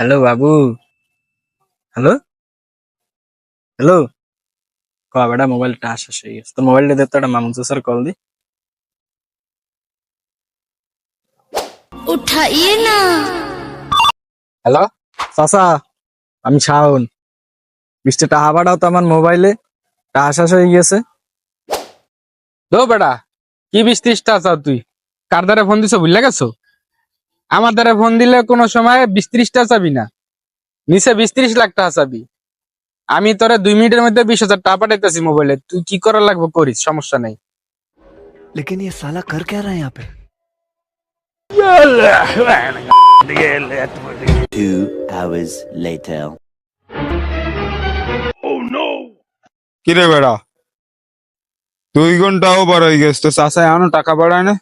Hello বাবু। Hello hello. বেটা মোবাইলটা শেষ হয়ে গেছে, তোর মোবাইলটা দে তো, একটা মামুন স্যার কল দি। उठाइए ना। হ্যালো চাচা, আমি শাওন। 20 টাকা পাঠাও তো আমার মোবাইলে, টাকা শেষ হয়ে গেছে। দো বেটা, কি 20-30টা চাও তুই? কার দ্বারা ফোন দিছো ভুলে গেছো? আমার দ্বারা ফোন দিলে কোনো সময় 20-30টা চাবি না, নিচে 20-30 লাখ টাকা চাবি। আমি তোরে 2 মিনিটের মধ্যে 20,000 টাকা পাঠাইতেছি মোবাইলে, তুই কি করা লাগবে করিস, সমস্যা নেই। लेकिन ये साला कर क्या रहा है यहाँ पे? 2 hours later. কিরে বেড়া, 2 ঘন্টা ওভার হয়ে গেছে তো চাষায় এখনো টাকা বাড়ায় না।